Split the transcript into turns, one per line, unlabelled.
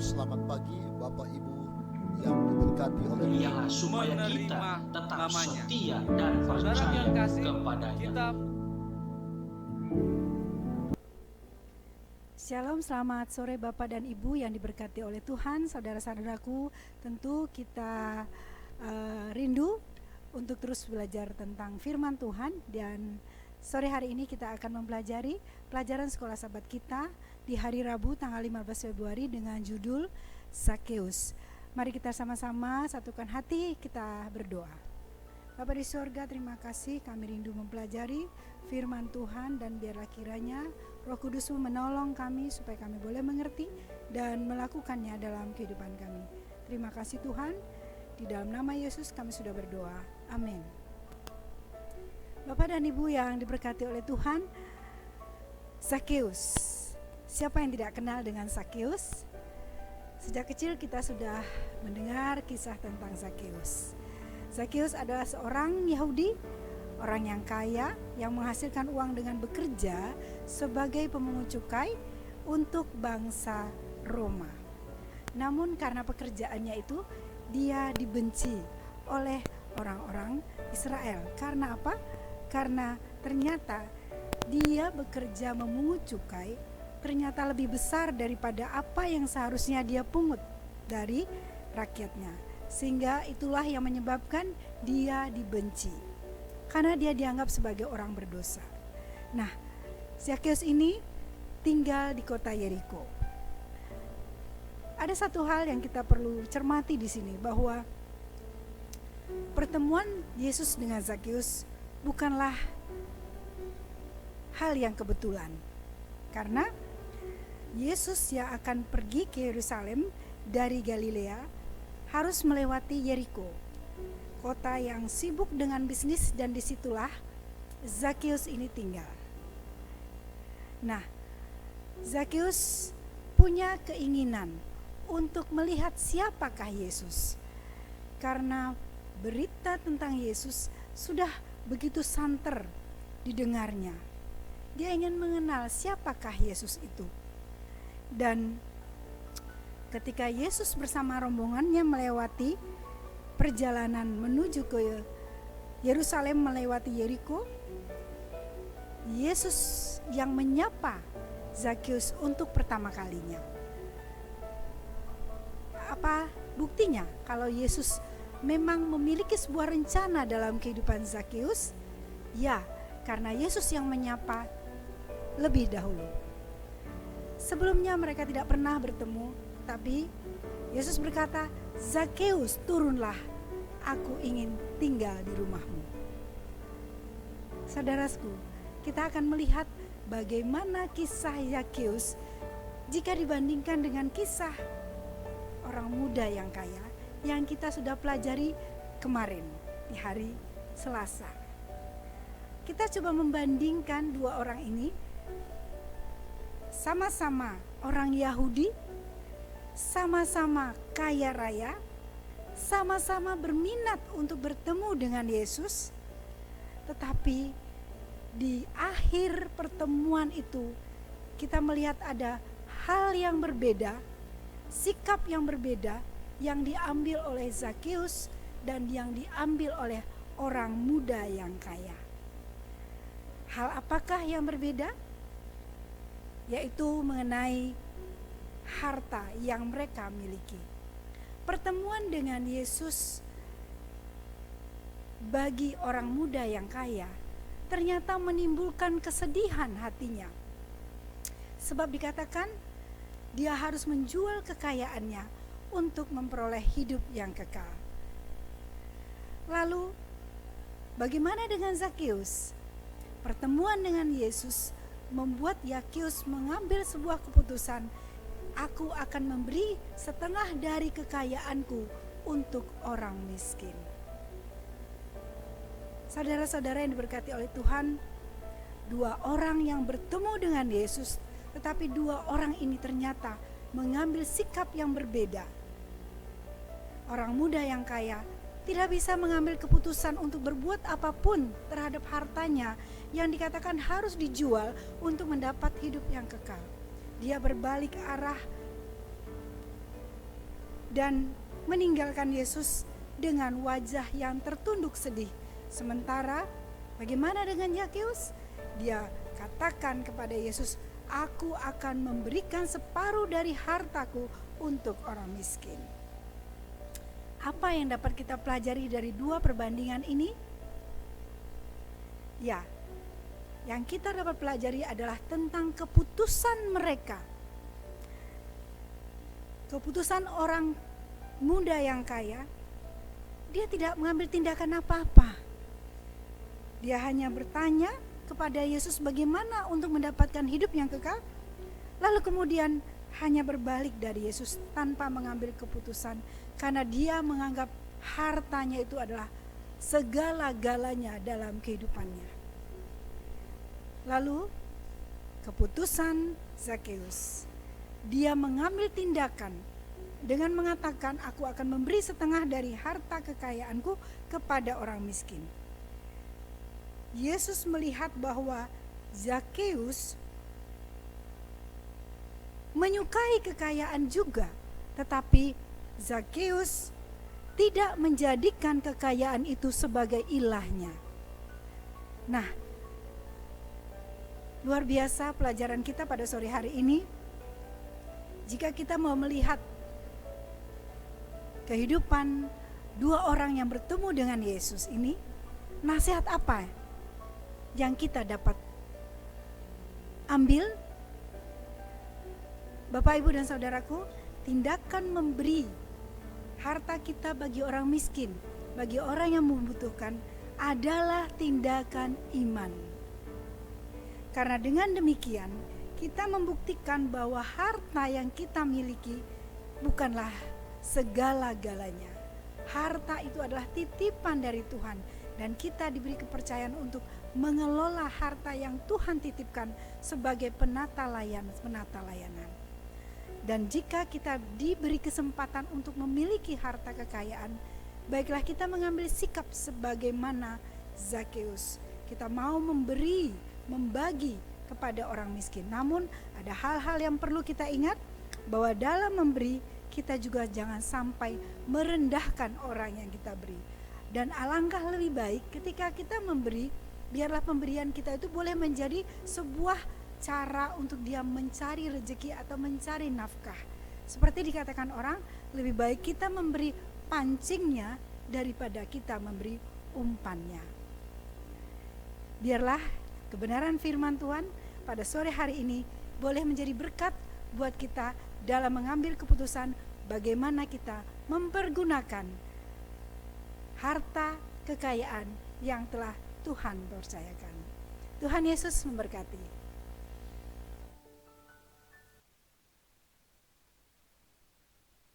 Selamat pagi Bapak Ibu yang diberkati oleh Tuhan.
Ialah supaya kita tetap setia dan
Saudara
percaya
yang kasih,
kepadanya.
kita
Shalom, selamat sore Bapak dan Ibu yang diberkati oleh Tuhan. Saudara-saudaraku, tentu kita rindu untuk terus belajar tentang firman Tuhan. Dan sore hari ini kita akan mempelajari pelajaran sekolah sahabat kita di hari Rabu tanggal 15 Februari dengan judul Zakeus. Mari kita sama-sama satukan hati, kita berdoa. Bapa di surga, terima kasih kami rindu mempelajari firman Tuhan, dan biarlah kiranya Roh Kudus-Mu menolong kami supaya kami boleh mengerti dan melakukannya dalam kehidupan kami. Terima kasih Tuhan, di dalam nama Yesus kami sudah berdoa. Amin. Bapak dan Ibu yang diberkati oleh Tuhan, Zakeus. Siapa yang tidak kenal dengan Zakeus? Sejak kecil kita sudah mendengar kisah tentang Zakeus. Zakeus adalah seorang Yahudi, orang yang kaya yang menghasilkan uang dengan bekerja sebagai pemungut cukai untuk bangsa Roma. Namun karena pekerjaannya itu, dia dibenci oleh orang-orang Israel. Karena apa? Karena ternyata dia bekerja memungut cukai ternyata lebih besar daripada apa yang seharusnya dia pungut dari rakyatnya. Sehingga itulah yang menyebabkan dia dibenci, karena dia dianggap sebagai orang berdosa. Nah, Zakeus ini tinggal di kota Yeriko. Ada satu hal yang kita perlu cermati di sini, bahwa pertemuan Yesus dengan Zakeus bukanlah hal yang kebetulan. Karena Yesus yang akan pergi ke Yerusalem dari Galilea harus melewati Yeriko, kota yang sibuk dengan bisnis, dan disitulah Zakeus ini tinggal. Nah, Zakeus punya keinginan untuk melihat siapakah Yesus, karena berita tentang Yesus sudah begitu santer didengarnya. Dia ingin mengenal siapakah Yesus itu. Dan ketika Yesus bersama rombongannya melewati perjalanan menuju ke Yerusalem melewati Yeriko, Yesus yang menyapa Zakeus untuk pertama kalinya. Apa buktinya kalau Yesus memang memiliki sebuah rencana dalam kehidupan Zakeus? Ya, karena Yesus yang menyapa lebih dahulu. Sebelumnya mereka tidak pernah bertemu, tapi Yesus berkata, "Zakeus, turunlah, aku ingin tinggal di rumahmu." Saudaraku, kita akan melihat bagaimana kisah Zakeus jika dibandingkan dengan kisah orang muda yang kaya yang kita sudah pelajari kemarin di hari Selasa. Kita coba membandingkan dua orang ini, sama-sama orang Yahudi, sama-sama kaya raya, sama-sama berminat untuk bertemu dengan Yesus. Tetapi di akhir pertemuan itu kita melihat ada hal yang berbeda, sikap yang berbeda yang diambil oleh Zakeus dan yang diambil oleh orang muda yang kaya. Hal apakah yang berbeda? Yaitu mengenai harta yang mereka miliki. Pertemuan dengan Yesus bagi orang muda yang kaya ternyata menimbulkan kesedihan hatinya. Sebab dikatakan dia harus menjual kekayaannya untuk memperoleh hidup yang kekal. Lalu bagaimana dengan Zakeus? Pertemuan dengan Yesus membuat Zakeus mengambil sebuah keputusan, "Aku akan memberi setengah dari kekayaanku untuk orang miskin." Saudara-saudara yang diberkati oleh Tuhan, dua orang yang bertemu dengan Yesus, tetapi dua orang ini ternyata mengambil sikap yang berbeda. Orang muda yang kaya tidak bisa mengambil keputusan untuk berbuat apapun terhadap hartanya yang dikatakan harus dijual untuk mendapat hidup yang kekal. Dia berbalik arah dan meninggalkan Yesus dengan wajah yang tertunduk sedih. Sementara bagaimana dengan Zakheus? Dia katakan kepada Yesus, "Aku akan memberikan separuh dari hartaku untuk orang miskin." Apa yang dapat kita pelajari dari dua perbandingan ini? Ya, yang kita dapat pelajari adalah tentang keputusan mereka. Keputusan orang muda yang kaya, dia tidak mengambil tindakan apa-apa. Dia hanya bertanya kepada Yesus bagaimana untuk mendapatkan hidup yang kekal, lalu kemudian hanya berbalik dari Yesus tanpa mengambil keputusan, karena dia menganggap hartanya itu adalah segala-galanya dalam kehidupannya. Lalu keputusan Zakheus, dia mengambil tindakan dengan mengatakan, "Aku akan memberi setengah dari harta kekayaanku kepada orang miskin." Yesus melihat bahwa Zakheus menyukai kekayaan juga, tetapi Zakheus tidak menjadikan kekayaan itu sebagai ilahnya. Nah, luar biasa pelajaran kita pada sore hari ini. Jika kita mau melihat kehidupan dua orang yang bertemu dengan Yesus ini, nasihat apa yang kita dapat ambil? Bapak, Ibu, dan saudaraku, tindakan memberi harta kita bagi orang miskin, bagi orang yang membutuhkan, adalah tindakan iman. Karena dengan demikian kita membuktikan bahwa harta yang kita miliki bukanlah segala-galanya. Harta itu adalah titipan dari Tuhan, dan kita diberi kepercayaan untuk mengelola harta yang Tuhan titipkan sebagai penata layanan. Dan jika kita diberi kesempatan untuk memiliki harta kekayaan, baiklah kita mengambil sikap sebagaimana Zakheus. Kita mau membagi kepada orang miskin. Namun ada hal-hal yang perlu kita ingat, bahwa dalam memberi kita juga jangan sampai merendahkan orang yang kita beri. Dan alangkah lebih baik ketika kita memberi, biarlah pemberian kita itu boleh menjadi sebuah cara untuk dia mencari rezeki atau mencari nafkah. Seperti dikatakan orang, lebih baik kita memberi pancingnya daripada kita memberi umpannya. Biarlah kebenaran firman Tuhan pada sore hari ini boleh menjadi berkat buat kita dalam mengambil keputusan bagaimana kita mempergunakan harta kekayaan yang telah Tuhan percayakan. Tuhan Yesus memberkati.